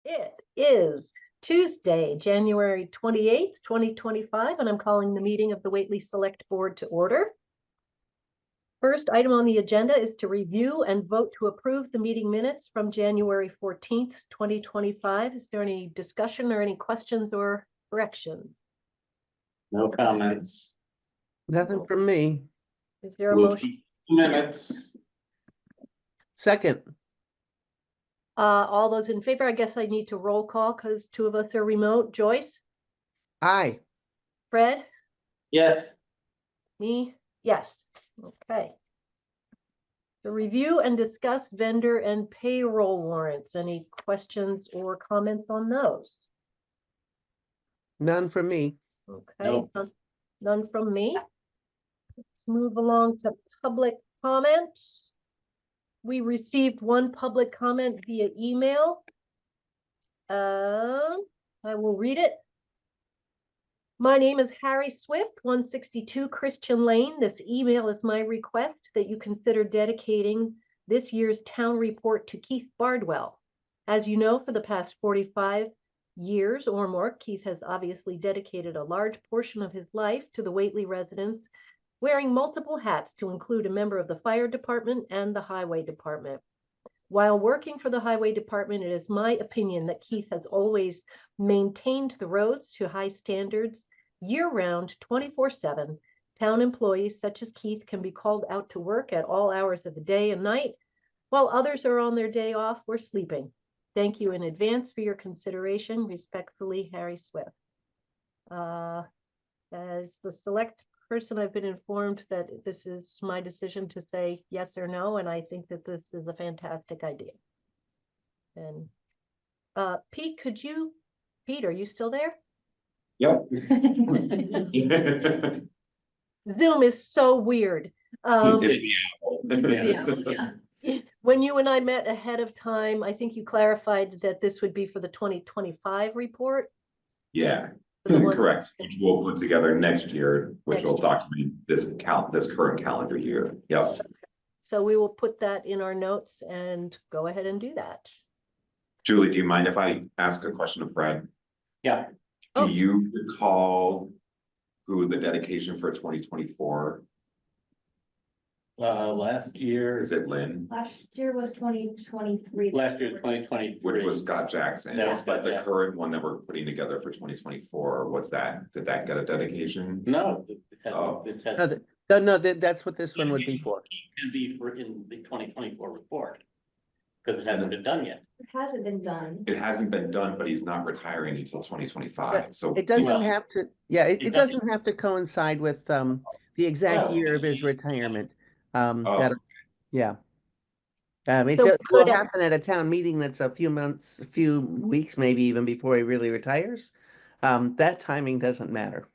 It is Tuesday, January 28th, 2025, and I'm calling the meeting of the Whately Select Board to order. First item on the agenda is to review and vote to approve the meeting minutes from January 14th, 2025. Is there any discussion or any questions or corrections? No comments. Nothing from me. Is there a Move motion? Minutes. Second, All those in favor, I guess I need to roll call because two of us are remote. Joyce, aye. Fred, Yes. me, yes. Okay. To review and discuss vendor and payroll warrants. Any questions or comments on those? None from me. Okay, No. none from me. Let's move along to public comments. We received one public comment via email. I will read it. My name is Harry Swift, 162 Christian Lane. This email is my request that you consider dedicating this year's town report to Keith Bardwell. As you know, for the past 45 years or more, Keith has obviously dedicated a large portion of his life to the Whately residents, wearing multiple hats to include a member of the fire department and the highway department. While working for the highway department, it is my opinion that Keith has always maintained the roads to high standards year-round, 24/7. Town employees such as Keith can be called out to work at all hours of the day and night, while others are on their day off or sleeping. Thank you in advance for your consideration. Respectfully, Harry Swift. As the select person, I've been informed that this is my decision to say yes or no, and I think that this is a fantastic idea. And Pete, Pete, are you still there? Yep. Zoom is so weird. When you and I met ahead of time, I think you clarified that this would be for the 2025 report. Yeah, For the one- correct, which we'll put together next year, which Next will year. document this current calendar year. Yep. So we will put that in our notes and go ahead and do that. Julie, do you mind if I ask a question of Fred? Yeah. Oh. Do you recall who the dedication for 2024? Last year. Is it Lynn? Last year was 2023. Last year, 2023. Which was Scott Jackson, That was but Scott the Jackson. current one that we're putting together for 2024, what's that? Did that get a dedication? No. Oh. That's what this one would be for. It can be for in the 2024 report. Because it hasn't been done yet. It hasn't been done. It hasn't been done, but he's not retiring until 2025, so. It doesn't Well, have to, yeah, it it doesn't have to coincide with the exact Well, year of his retirement. Oh. Yeah. It So will could- happen at a town meeting that's a few months, a few weeks, maybe even before he really retires. That timing doesn't matter.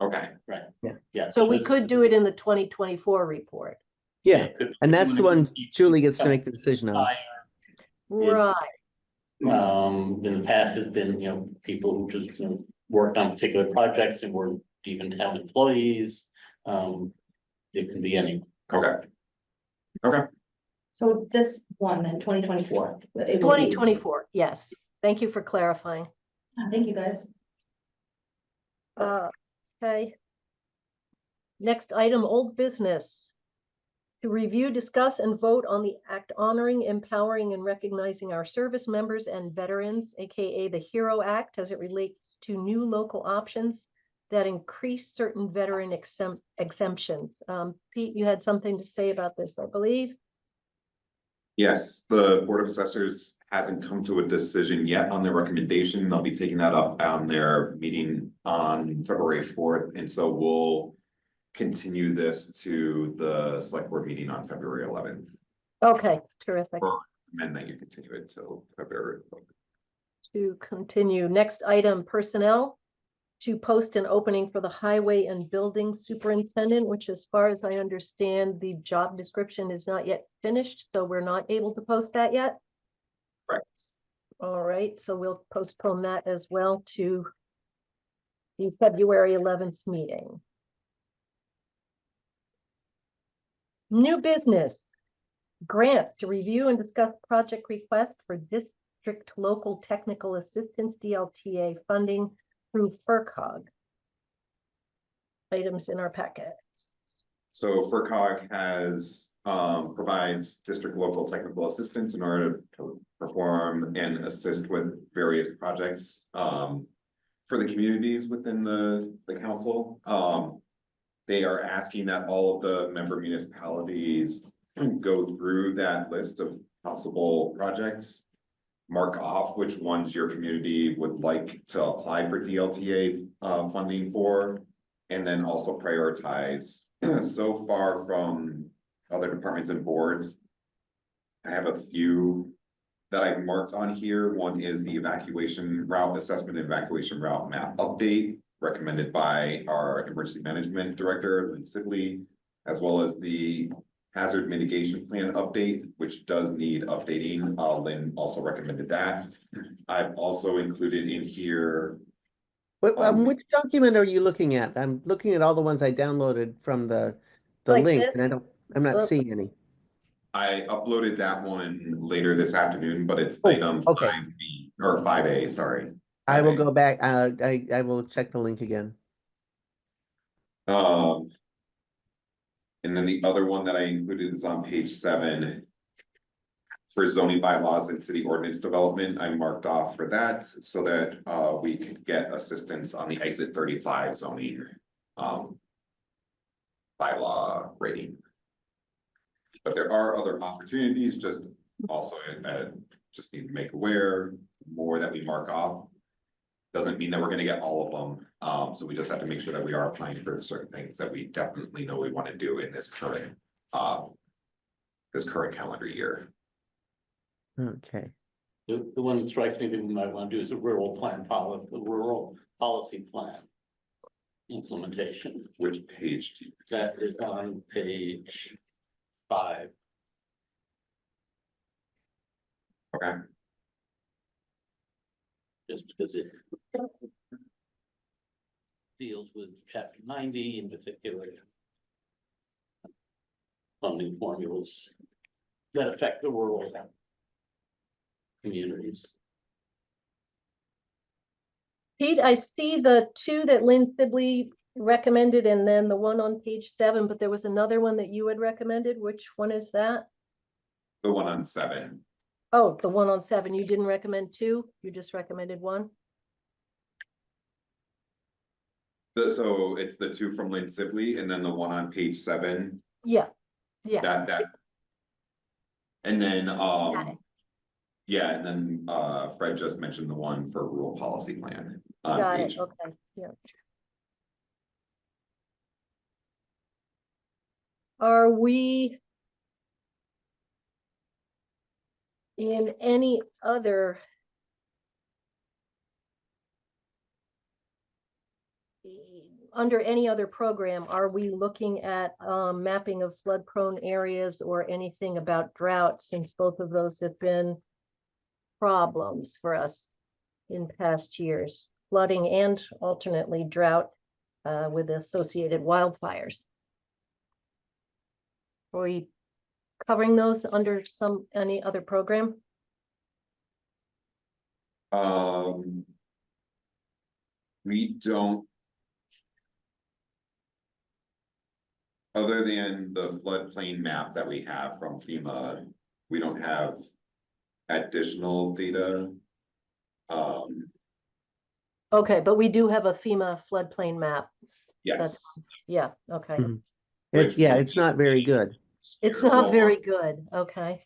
Okay, Right. Yeah. Yeah. So we this- could do it in the 2024 report. Yeah, it could- and that's the one Julie gets to make the decision on. Right. In the past has been, people who just worked on particular projects and were even town employees. It can be any. okay. Okay, So this one then, 2024. 2024, yes. Thank you for clarifying. Thank you, guys. Okay. Next item, old business. To review, discuss, and vote on the act honoring, empowering, and recognizing our service members and veterans, aka the HERO Act, as it relates to new local options that increase certain veteran exemptions. Pete, you had something to say about this, I believe. yes, the Board of Assessors hasn't come to a decision yet on their recommendation. They'll be taking that up on their meeting on February 4th, and so we'll continue this to the select board meeting on February 11th. Okay, terrific. Or recommend that you continue it till February 11th. To continue, next item, personnel. To post an opening for the highway and building superintendent, which as far as I understand, the job description is not yet finished, so we're not able to post that yet. Correct. All right, so we'll postpone that as well to the February 11th meeting. New business. Grants to review and discuss project request for District Local Technical Assistance DLTA funding through FERCog. Items in our packet. So FERCog has, provides district local technical assistance in order to perform and assist with various projects, for the communities within the council. They are asking that all of the member municipalities go through that list of possible projects. Mark off which ones your community would like to apply for DLTA funding for. And then also prioritize. So far from other departments and boards, I have a few that I've marked on here. One is the evacuation route assessment, evacuation route map update recommended by our emergency management director, Lynn Sibley, as well as the hazard mitigation plan update, which does need updating. Lynn also recommended that. I've also included in here. Which document are you looking at? I'm looking at all the ones I downloaded from the Like link, this? and I'm not Oh. seeing any. I uploaded that one later this afternoon, but it's Oh, item okay. 5B or 5A, sorry. I will 5A. go back, I will check the link again. And then the other one that I included is on page 7. For zoning bylaws and city ordinance development, I marked off for that so that we could get assistance on the exit 35 zoning bylaw rating. But there are other opportunities, just also just need to make aware more that we mark off. Doesn't mean that we're gonna get all of them. So we just have to make sure that we are applying for certain things that we definitely know we want to do in this current calendar year. Okay. The one that strikes me that we might want to do is a rural policy plan implementation. Which page do you? That is on page 5. Okay, Just because it deals with chapter 90 in particular. Funding formulas that affect the rural communities. Pete, I see the 2 that Lynn Sibley recommended and then the one on page 7, but there was another one that you had recommended. Which one is that? the one on 7. Oh, the one on 7. You didn't recommend 2, you just recommended 1? So it's the 2 from Lynn Sibley and then the one on page 7. Yeah, That. And then, Got it. yeah, and then, Fred just mentioned the one for rural policy plan on got page. it, okay, yeah. Are we in any other under any other program, are we looking at mapping of flood prone areas or anything about drought, since both of those have been problems for us in past years, flooding and alternately drought with associated wildfires? Are we covering those under any other program? We don't. Other than the floodplain map that we have from FEMA, we don't have additional data. Okay, but we do have a FEMA floodplain map. Yes. Yeah, okay. Mhm. It's not very good. It's Well, not very good, okay.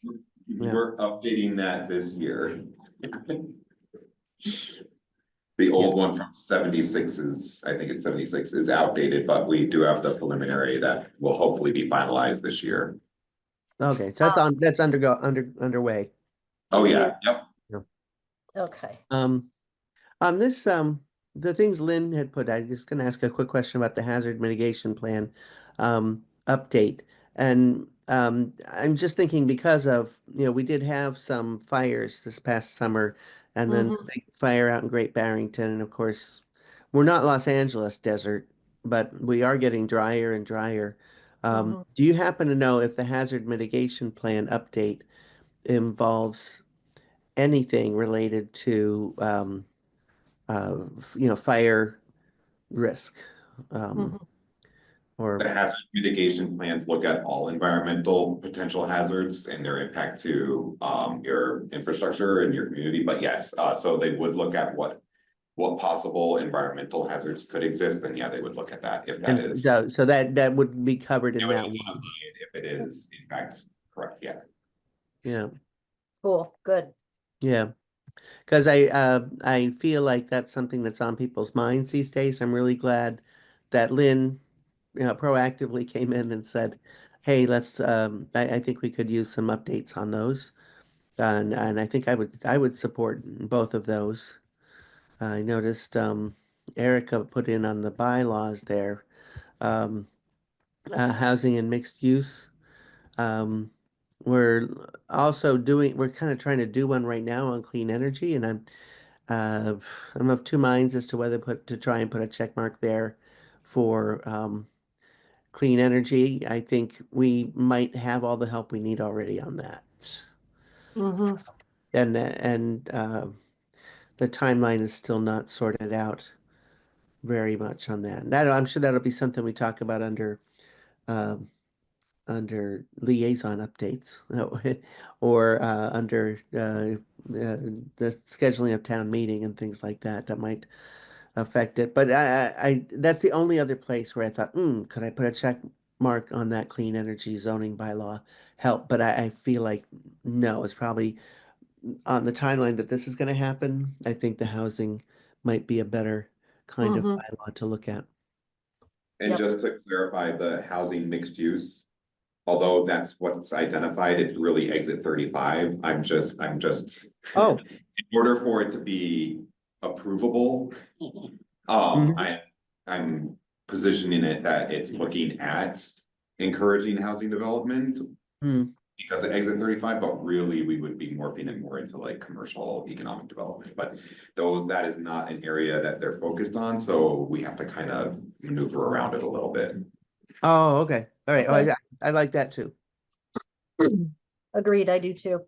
We're updating that this year. The old one from 76 is, I think it's 76 is outdated, but we do have the preliminary that will hopefully be finalized this year. Okay, so that's underway. Oh, It yeah, yep. Okay. On this, the things Lynn had put, I'm just gonna ask a quick question about the hazard mitigation plan update. And I'm just thinking because of, we did have some fires this past summer and then the big fire out in Great Barrington. And of course, we're not Los Angeles desert, but we are getting drier and drier. Mhm. Do you happen to know if the hazard mitigation plan update involves anything related to fire risk. Um, Mhm. or The hazard mitigation plans look at all environmental potential hazards and their impact to your infrastructure and your community. But yes, so they would look at what possible environmental hazards could exist, then yeah, they would look at that if that and is. so that would be covered They in would that identify one. it if it is in fact correct, yeah. Yeah, Cool, good. yeah. Because I feel like that's something that's on people's minds these days. I'm really glad that Lynn, proactively came in and said, "Hey, let's. I think we could use some updates on those." And I think I would support both of those. I noticed Erica put in on the bylaws there, um, housing and mixed use. Um, we're we're kind of trying to do one right now on clean energy, and uh, I'm of two minds as to whether to try and put a check mark there for clean energy. I think we might have all the help we need already on that. Hmm. And the timeline is still not sorted out very much on that. I'm sure that'll be something we talk about um, under liaison updates or under the scheduling of town meeting and things like that that might affect it. But that's the only other place where I thought, could I put a check mark on that clean energy zoning bylaw help? But I feel like no, it's probably on the timeline that this is going to happen. I think the housing might be a better kind of Hmm. bylaw to look at. And Yep. just to clarify, the housing mixed use, although that's what's identified, it's really exit 35. I'm just Oh, in order for it to be approvable, mhm. I'm positioning it that it's looking at encouraging housing development Hmm. because of exit 35, but really we would be morphing it more into like commercial economic development. But though that is not an area that they're focused on, so we have to kind of maneuver around it a little bit. Oh, okay. All right. Oh, Okay. I like that too. Agreed, I do too.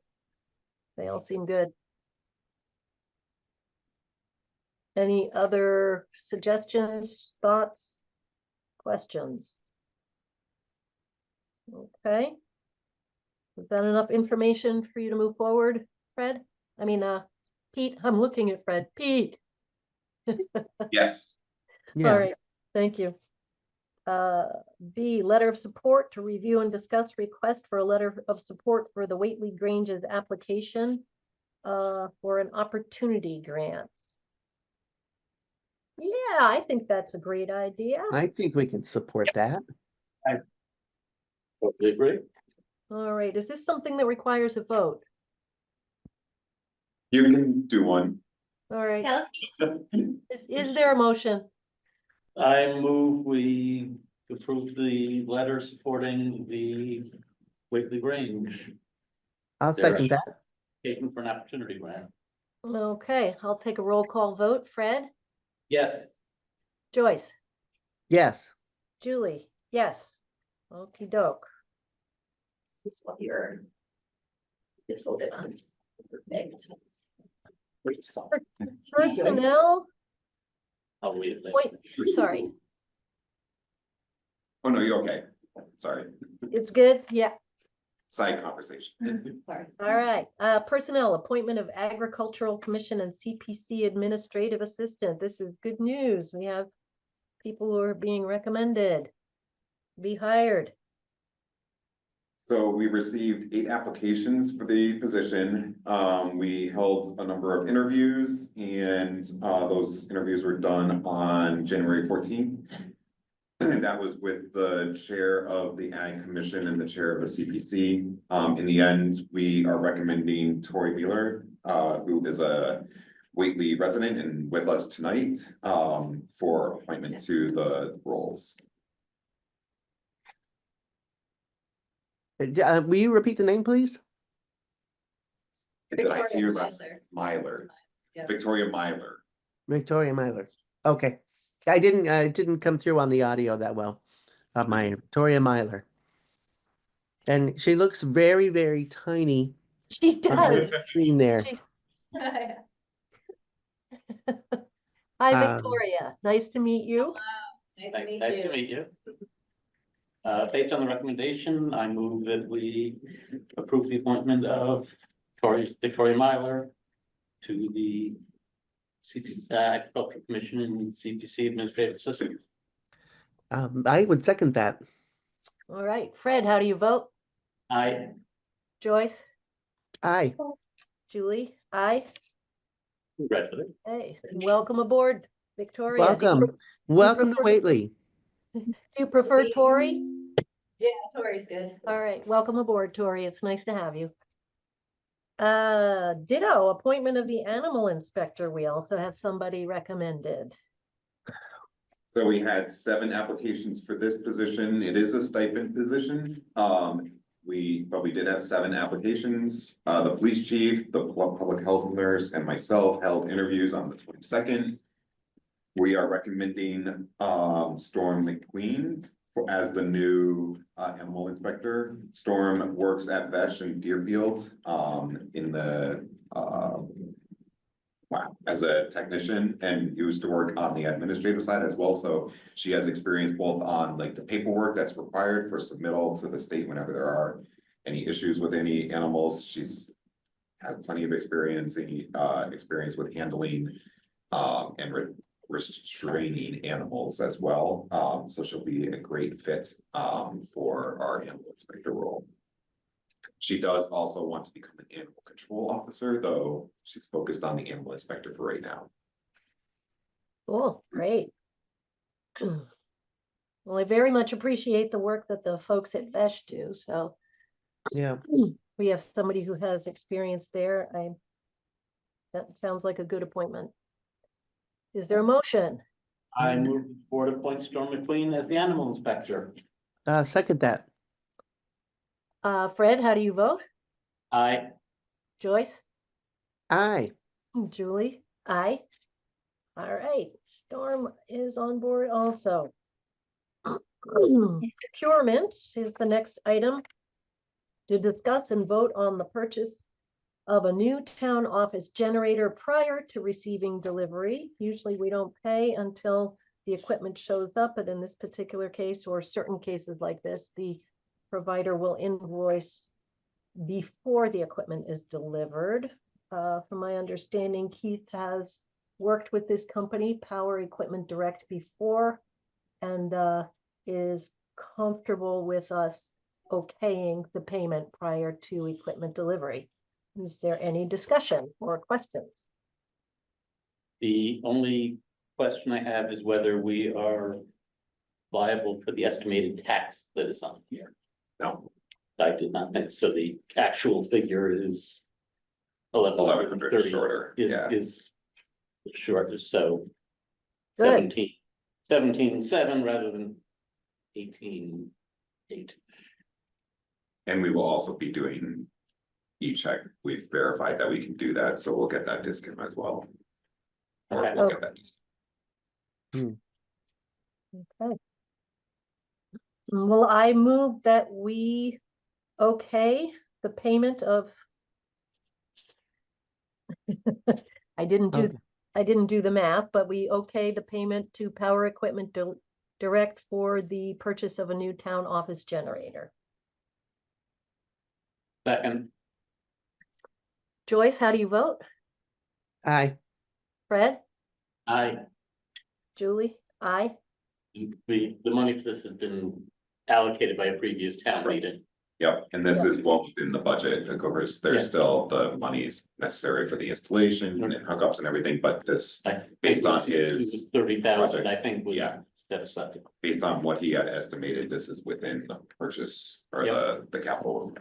They all seem good. Any other suggestions, thoughts, questions? Okay. Is that enough information for you to move forward, Fred? I mean, Pete, I'm looking at Fred. Pete. Yes. All Yeah. right, thank you. B, letter of support to review and discuss request for a letter of support for the Whately Grange's application for an opportunity grant. Yeah, I think that's a great idea. I think we can support that. Totally agree. All right, is this something that requires a vote? You can do one. All right, Yeah, is there a motion? I move we approve the letter supporting the Whately Grange, I'll There. second that. taken for an opportunity grant. Okay, I'll take a roll call vote. Fred, Yes. Joyce, Yes. Julie, yes. Okey doke. this is what you're just voted on. Perfect. Personnel, I'll leave it there. point, sorry, Oh, no, you're okay. Sorry. it's good, yeah. Side conversation. Sorry. All right, personnel, appointment of agricultural commission and CPC administrative assistant. This is good news. We have people who are being recommended to be hired. So we received 8 applications for the position. We held a number of interviews and those interviews were done on January 14th. That was with the chair of the Ag Commission and the chair of the CPC. In the end, we are recommending Tori Wheeler, who is a Whately resident and with us tonight, for appointment to the roles. Will you repeat the name, please? Did I see your Victoria last? Myler. Yeah. Victoria Myler. Victoria Myler. Okay. It didn't come through on the audio that well. Victoria Myler. And she looks very, very tiny She on the does. screen there. Hi, Um, Victoria. Nice to meet you. Nice to meet Nice to you. meet you. Based on the recommendation, I move that we approve the appointment of Victoria Myler to the Agricultural Commission and CPC Administrative Assistant. I would second that. All right, Fred, how do you vote? I, Joyce? Aye. Julie? Aye. congratulations. Hey, welcome aboard, Victoria. Do you Welcome. Welcome to prefer- Whately. Do you prefer Tori? Yeah, Tori's good. All right, welcome aboard, Tori. It's nice to have you. Ditto, appointment of the animal inspector. We also have somebody recommended. So we had 7 applications for this position. It is a stipend position. But we did have 7 applications. The police chief, the public health nurse, and myself held interviews on the 22nd. We are recommending Storm McQueen as the new animal inspector. Storm works at Vesh in Deerfield in the as a technician, and used to work on the administrative side as well. So she has experience both on like the paperwork that's required for submittal to the state whenever there are any issues with any animals. She's has plenty of experience with handling and restraining animals as well. So she'll be a great fit for our animal inspector role. She does also want to become an animal control officer, though she's focused on the animal inspector for right now. Cool, great. Well, I very much appreciate the work that the folks at Vesh do, so Yeah. we have somebody who has experience there. That sounds like a good appointment. Is there a motion? I move the board appoint Storm McQueen as the animal inspector. Second that. Fred, how do you vote? I, Joyce? Aye. Julie? Aye. All right, Storm is on board also. Procurement is the next item to discuss and vote on the purchase of a new town office generator prior to receiving delivery. Usually we don't pay until the equipment shows up, but in this particular case, or certain cases like this, the provider will invoice before the equipment is delivered. From my understanding, Keith has worked with this company, Power Equipment Direct, before, and is comfortable with us okaying the payment prior to equipment delivery. Is there any discussion or questions? the only question I have is whether we are liable for the estimated tax that is on here. No, I did not think, so the actual figure is 1,100 shorter, yeah. Is shorter, so Good. 17.7 rather than 18.8. And we will also be doing e-check. We've verified that we can do that, so we'll get that discount as well. Or Okay. we'll get that discount. Okay. Well, I move that we okay the payment of I didn't do Okay. I didn't do the math, but we okay the payment to Power Equipment Direct for the purchase of a new town office generator. Second, Joyce, how do you vote? Aye. Fred? I, Julie? Aye. the money for this has been allocated by a previous town meeting. Yep, and this is well within the budget. Of course, there's Yeah. still the monies necessary for the installation and hookups and everything, but this, I think based on it was his 30,000, I projects, think was yeah. set aside. based on what he had estimated, this is within the purchase or Yep. the capital.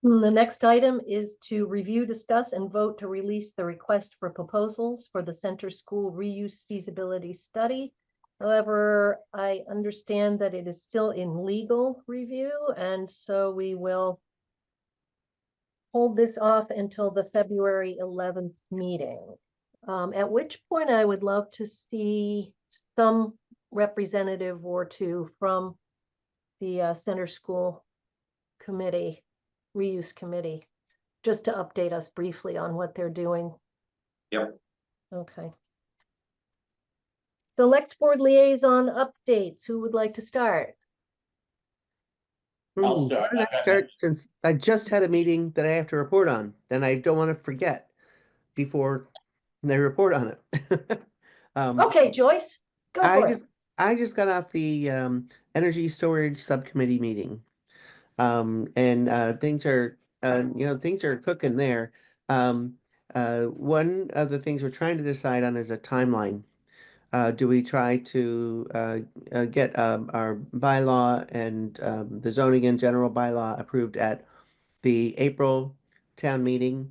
The next item is to review, discuss, and vote to release the request for proposals for the center school reuse feasibility study. However, I understand that it is still in legal review, and so we will hold this off until the February 11th meeting. At which point I would love to see some representative or two from the center school committee reuse committee, just to update us briefly on what they're doing. Yep. Okay. Select board liaison updates. Who would like to start? I'll Why start. don't I start since I just had a meeting that I have to report on, and I don't want to forget before they report on it. Okay, Joyce, go I for it. just I just got off the energy storage subcommittee meeting. And things are things are cooking there. Um, one of the things we're trying to decide on is a timeline. Do we try to get our bylaw and the zoning and general bylaw approved at the April town meeting?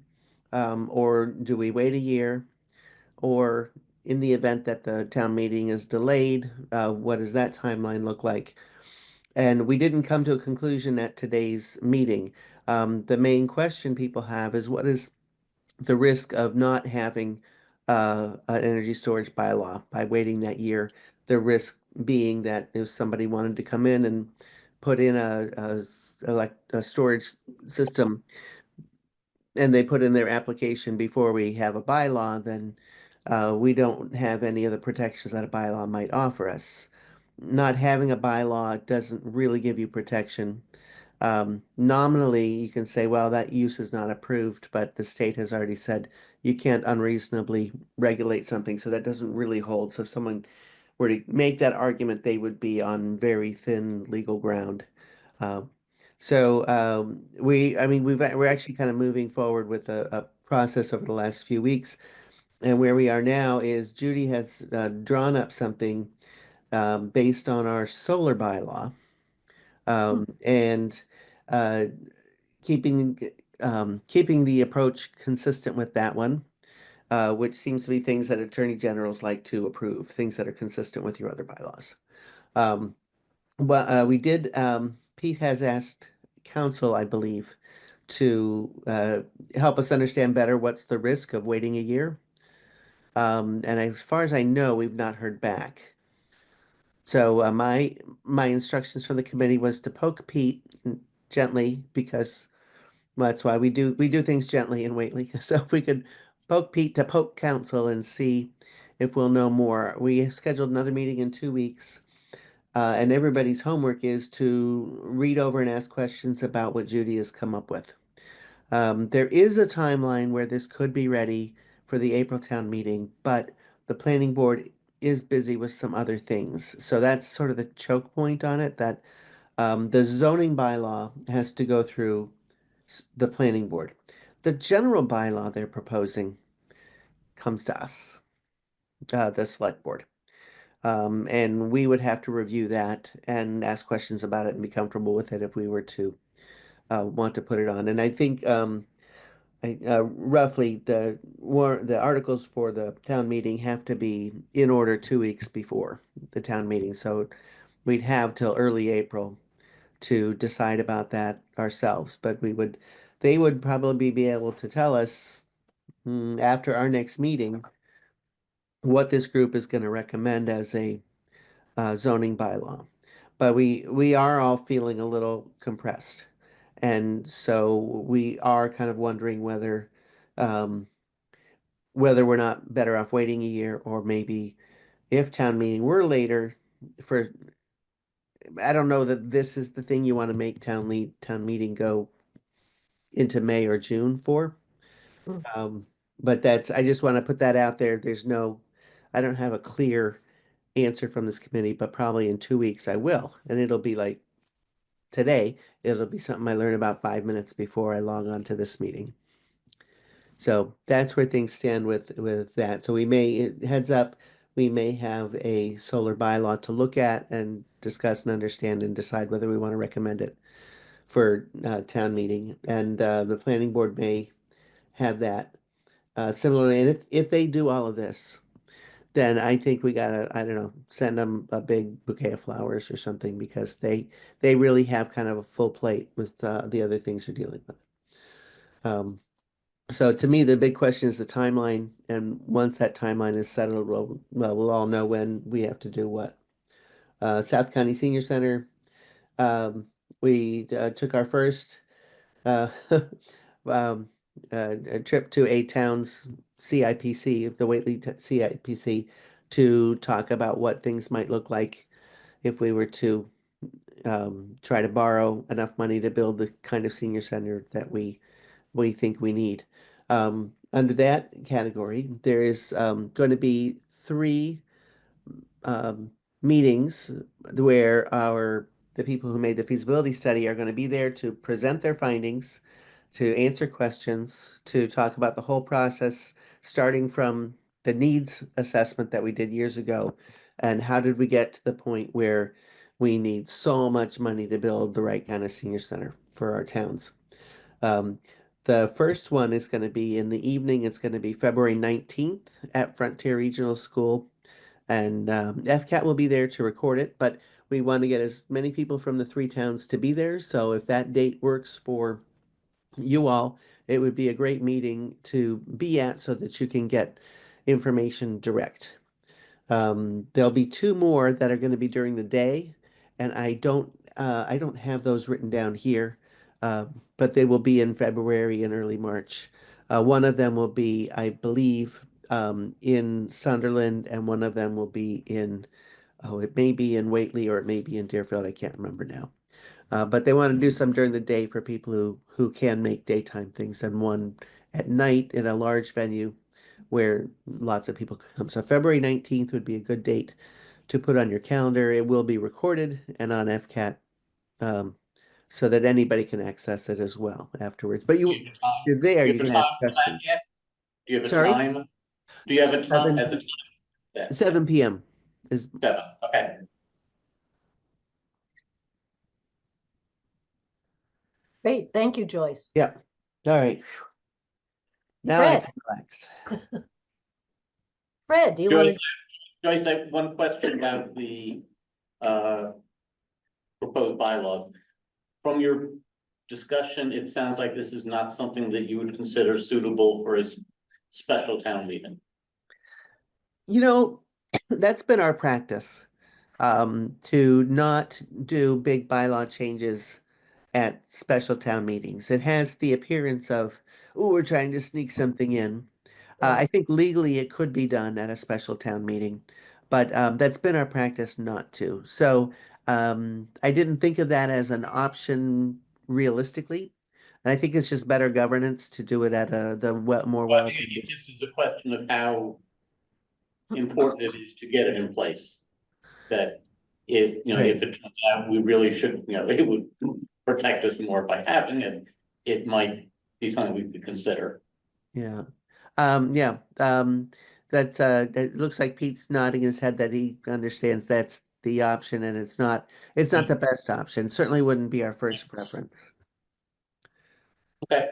Or do we wait a year? Or in the event that the town meeting is delayed, what does that timeline look like? And we didn't come to a conclusion at today's meeting. The main question people have is what is the risk of not having an energy storage bylaw by waiting that year? The risk being that if somebody wanted to come in and put in a storage system and they put in their application before we have a bylaw, then we don't have any of the protections that a bylaw might offer us. Not having a bylaw doesn't really give you protection. Nominally, you can say, well, that use is not approved, but the state has already said you can't unreasonably regulate something, so that doesn't really hold. So if someone were to make that argument, they would be on very thin legal ground. Um, I mean, we're actually kind of moving forward with a process over the last few weeks, and where we are now is Judy has drawn up something based on our solar bylaw, and uh, keeping keeping the approach consistent with that one, which seems to be things that attorney generals like to approve, things that are consistent with your other bylaws. Um, but we did, Pete has asked council, I believe, to help us understand better what's the risk of waiting a year. And as far as I know, we've not heard back. So my instructions from the committee was to poke Pete gently because well, that's why we do things gently in Whately. So if we could poke Pete to poke council and see if we'll know more. We scheduled another meeting in 2 weeks, and everybody's homework is to read over and ask questions about what Judy has come up with. There is a timeline where this could be ready for the April town meeting, but the planning board is busy with some other things. So that's sort of the choke point on it, that the zoning bylaw has to go through the planning board. The general bylaw they're proposing comes to us, the select board. And we would have to review that and ask questions about it and be comfortable with it if we were to want to put it on. And I think roughly the articles for the town meeting have to be in order 2 weeks before the town meeting. So we'd have till early April to decide about that ourselves. But they would probably be able to tell us after our next meeting what this group is going to recommend as a zoning bylaw. But we are all feeling a little compressed. And so we are kind of wondering um, whether we're not better off waiting a year or maybe if town meeting were later for, I don't know that this is the thing you want to make town meeting go into May or June for. Mm. But I just want to put that out there. I don't have a clear answer from this committee, but probably in 2 weeks I will. And it'll be like today, it'll be something I learn about 5 minutes before I log on to this meeting. So that's where things stand with that. So heads up, we may have a solar bylaw to look at and discuss and understand and decide whether we want to recommend it for town meeting. And the planning board may have that. Similarly, and if they do all of this, then I think we gotta, I don't know, send them a big bouquet of flowers or something because they really have kind of a full plate with the other things they're dealing with. Um, so to me, the big question is the timeline, and once that timeline is settled, we'll all know when we have to do what. South County Senior Center, um, we took our first uh, a trip to a town's CIPC, the Whately CIPC, to talk about what things might look like if we were to try to borrow enough money to build the kind of senior center that we think we need. Under that category, there is going to be three um, meetings where the people who made the feasibility study are going to be there to present their findings, to answer questions, to talk about the whole process, starting from the needs assessment that we did years ago, and how did we get to the point where we need so much money to build the right kind of senior center for our towns. Um, the first one is going to be in the evening. It's going to be February 19th at Frontier Regional School. And FCAT will be there to record it, but we want to get as many people from the three towns to be there. So if that date works for you all, it would be a great meeting to be at so that you can get information direct. There'll be two more that are going to be during the day, and I don't have those written down here, but they will be in February and early March. One of them will be, I believe, in Sunderland, and one of them will be in, oh, it may be in Whately or it may be in Deerfield. I can't remember now. But they want to do some during the day for people who can make daytime things, and one at night in a large venue where lots of people could come. So February 19th would be a good date to put on your calendar. It will be recorded and on FCAT, um, so that anybody can access it as well afterwards. But Do you have a time? you're there, Do you you have can a ask time for that questions. yet? Do you have a Sorry? time? Do you have a time, as a time? Set? 7 p.m. is 7, okay. Great, thank you, Joyce. yeah. All right. Now I Fred, can relax. Fred, do you want Joyce, to, Joyce, I have one question about the uh proposed bylaws. From your discussion, it sounds like this is not something that you would consider suitable for a special town meeting. You know, that's been our practice, to not do big bylaw changes at special town meetings. It has the appearance of, oh, we're trying to sneak something in. Yeah. I think legally it could be done at a special town meeting, but that's been our practice not to. So I didn't think of that as an option realistically. And I think it's just better governance to do it at more Well, I think well-attended. it just is a question of how important it is to get it in place. That if, you know, Right. if it turns out we really should, you know, it would protect us more by having it, it might be something we could consider. Yeah. Yeah. That's it looks like Pete's nodding his head that he understands that's the option and it's not the best option. Certainly wouldn't be our first preference. Okay,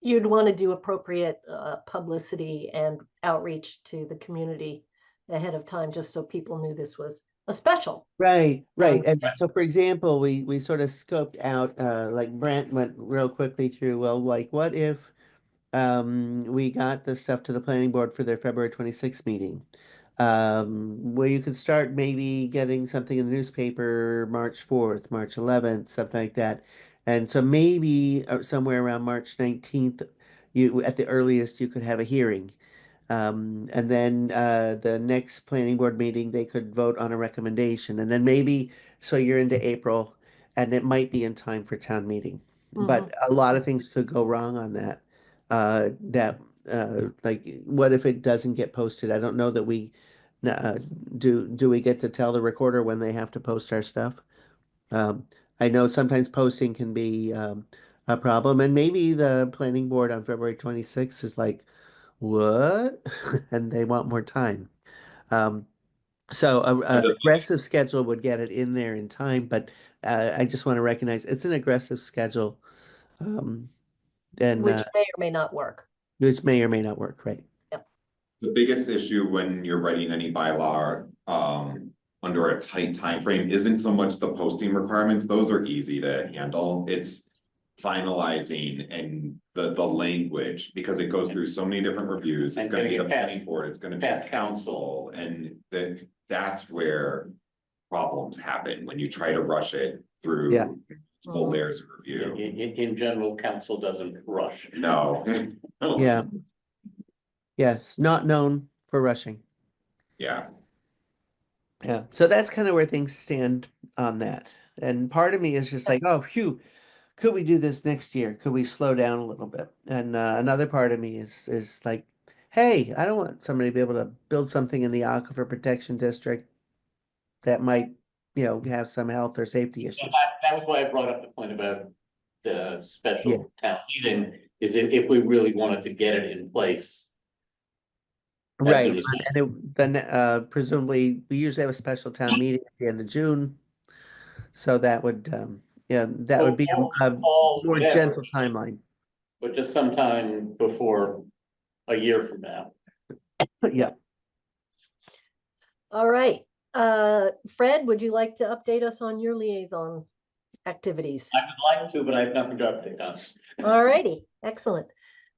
you'd want to do appropriate publicity and outreach to the community ahead of time, just so people knew this was a special. Right, right. And Right. so for example, we sort of scoped out like Brent went real quickly through, well, like what if we got the stuff to the planning board for their February 26th meeting. Where you could start maybe getting something in the newspaper March 4th, March 11th, something like that. And so maybe somewhere around March 19th, you at the earliest you could have a hearing. And then the next planning board meeting, they could vote on a recommendation. And then maybe, so you're into April, and it might be in time for town meeting. But a lot of things could go wrong on that. Like, what if it doesn't get posted? I don't know that we, uh, do we get to tell the recorder when they have to post our stuff? Um, I know sometimes posting can be a problem, and maybe the planning board on February 26th is like, what? And they want more time. Um, so As an a aggressive schedule would get it in there in time, but I just want to recognize it's an aggressive schedule, um, and Which may or may not work. which may or may not work, right? Yep. The biggest issue when you're writing any bylaw, under a tight time frame isn't so much the posting requirements, those are easy to handle. It's finalizing and the language, because it goes through so many different reviews. It's And gonna be getting the it passed- planning board, it's gonna be passed. council, and that's where problems happen when you try to rush it through Yeah. multiple Mhm. layers of In, review. in general, council doesn't rush. No. Yeah. Yes, not known for rushing. Yeah, Yeah. So that's kind of where things stand on that. And part of me is just like, oh, phew, could we do this next year? Could we slow down a little bit? And another part of me is like, hey, I don't want somebody to be able to build something in the Aquifer Protection District that might, have some health or safety Yeah, issues. that was why I brought up the point about the Yeah. special town meeting, is if we really wanted to get it in place. As Right. soon as Then presumably we usually have a special town meeting at the end of June. So that would, that would be a Fall, more whatever, gentle timeline. but just sometime before a year from now. Yeah. All right, Fred, would you like to update us on your liaison activities? I would like to, but I have nothing to update on. All righty, excellent.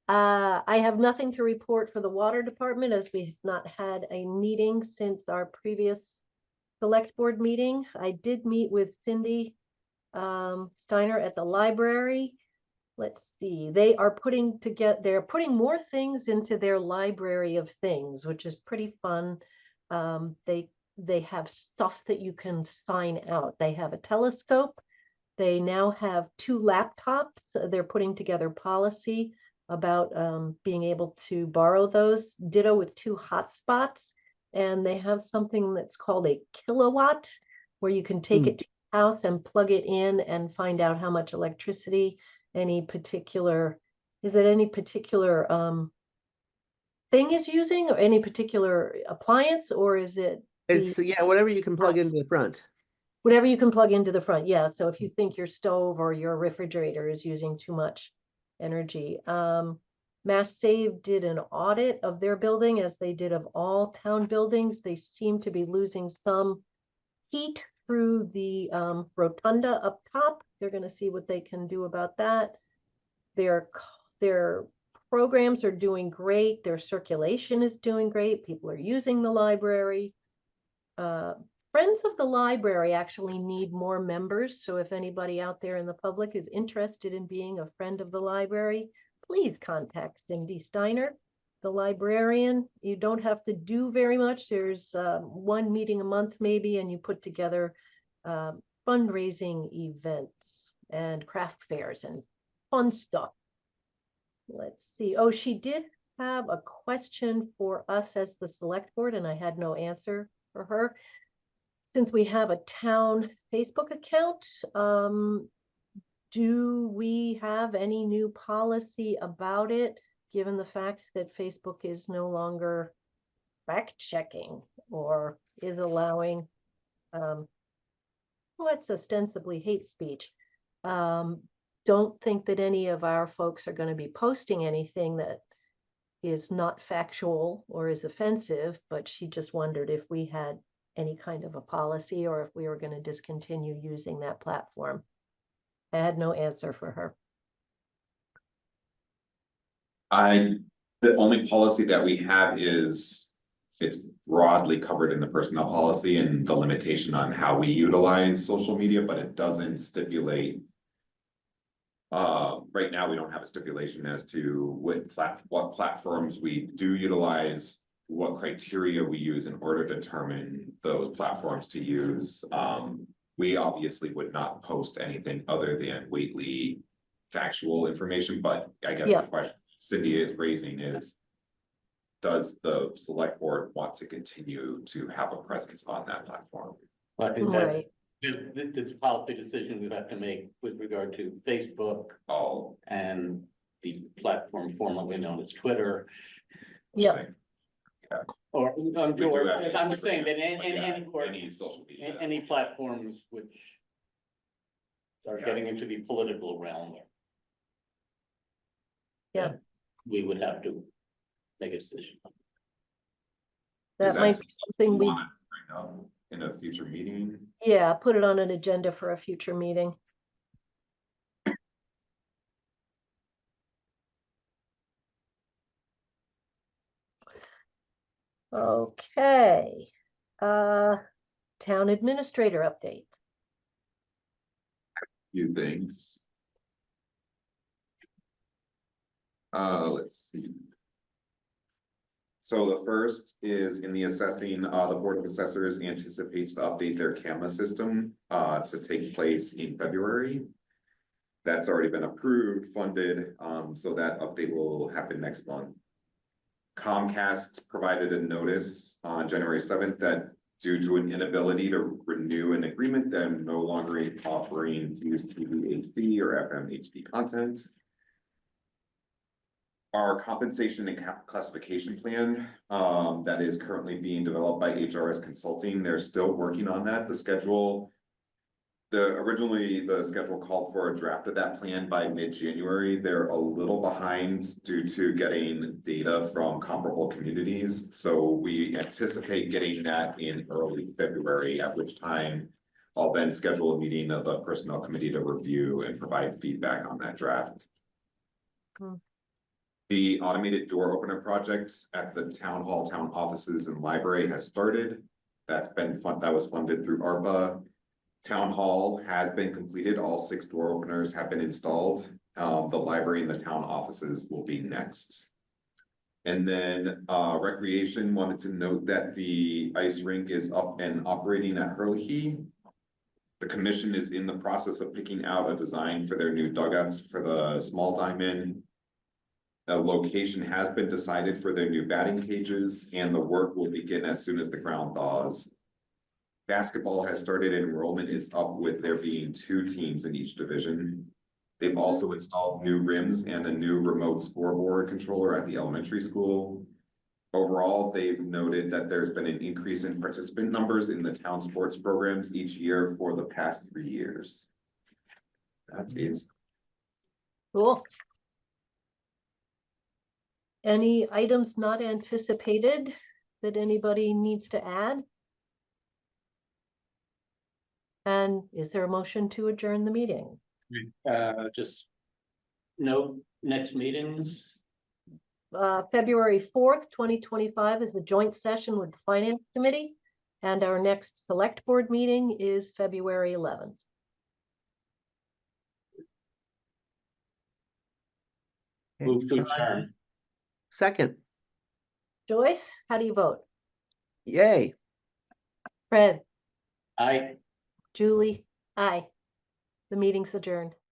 I have nothing to report for the water department as we have not had a meeting since our previous select board meeting. I did meet with Cindy Steiner at the library. Let's see, they're putting more things into their library of things, which is pretty fun. They have stuff that you can sign out. They have a telescope. They now have 2 laptops. They're putting together policy about being able to borrow those. Ditto with 2 hotspots. And they have something that's called a kilowatt, where you can take Hmm. it to your house and plug it in and find out how much electricity any particular thing is using, or any particular appliance, or is it It's, whatever you can plug into the front. whatever you can plug into the front? Yeah, so if you think your stove or your refrigerator is using too much energy. Mass Save did an audit of their building, as they did of all town buildings. They seem to be losing some heat through the rotunda up top. They're going to see what they can do about that. Their programs are doing great. Their circulation is doing great. People are using the library. Friends of the library actually need more members. So if anybody out there in the public is interested in being a friend of the library, please contact Cindy Steiner, the librarian. You don't have to do very much. There's 1 meeting a month maybe, and you put together fundraising events and craft fairs and fun stuff. Let's see. Oh, she did have a question for us as the select board, and I had no answer for her. Since we have a town Facebook account, do we have any new policy about it, given the fact that Facebook is no longer fact checking or is allowing what's ostensibly hate speech? Don't think that any of our folks are going to be posting anything that is not factual or is offensive, but she just wondered if we had any kind of a policy or if we were going to discontinue using that platform. I had no answer for her. The only policy that we have is it's broadly covered in the personnel policy and the limitation on how we utilize social media, but it doesn't stipulate. Right now, we don't have a stipulation as to what platforms we do utilize, what criteria we use in order to determine those platforms to use. We obviously would not post anything other than Whately factual information, but I guess the question Cindy is raising is, does the select board want to continue to have a presence on that platform? But I think that Right. it's a policy decision we have to make with regard to Facebook Oh, and the platform formerly known as Twitter. Yeah. Or, We do have I'm just saying that Instagram, but yeah, any any social media. any platforms which are getting into the political realm. Yeah. We would have to make a decision. Is That might be something we, wanna bring up in a future meeting? yeah, put it on an agenda for a future meeting. Okay. Town administrator update. few things. Let's see. So the first is in the assessing, the Board of Assessors anticipates to update their camera system to take place in February. That's already been approved, funded, so that update will happen next month. Comcast provided a notice on January 7th that due to an inability to renew an agreement, they're no longer offering Hughes TV HD or FM HD content. Our compensation and classification plan, that is currently being developed by HRS Consulting, they're still working on that. The schedule, originally the schedule called for a draft of that plan by mid-January. They're a little behind due to getting data from comparable communities. So we anticipate getting that in early February, at which time I'll then schedule a meeting of the personnel committee to review and provide feedback on that draft. The automated door opener project at the town hall, town offices and library has started. That was funded through ARPA. Town hall has been completed. All 6 door openers have been installed. The library and the town offices will be next. And then recreation wanted to note that the ice rink is up and operating at Hurley. The commission is in the process of picking out a design for their new dugouts for the small diamond. The location has been decided for their new batting cages, and the work will begin as soon as the ground thaws. Basketball has started, and enrollment is up with there being 2 teams in each division. They've also installed new rims and a new remote scoreboard controller at the elementary school. Overall, they've noted that there's been an increase in participant numbers in the town sports programs each year for the past 3 years. That is. Cool. Any items not anticipated that anybody needs to add? And is there a motion to adjourn the meeting? Just note, next meetings, February 4th, 2025 is a joint session with the Finance Committee, and our next Select Board meeting is February 11th. move to adjourn. Second, Joyce, how do you vote? yay. Fred, Aye. Julie, aye. The meeting's adjourned.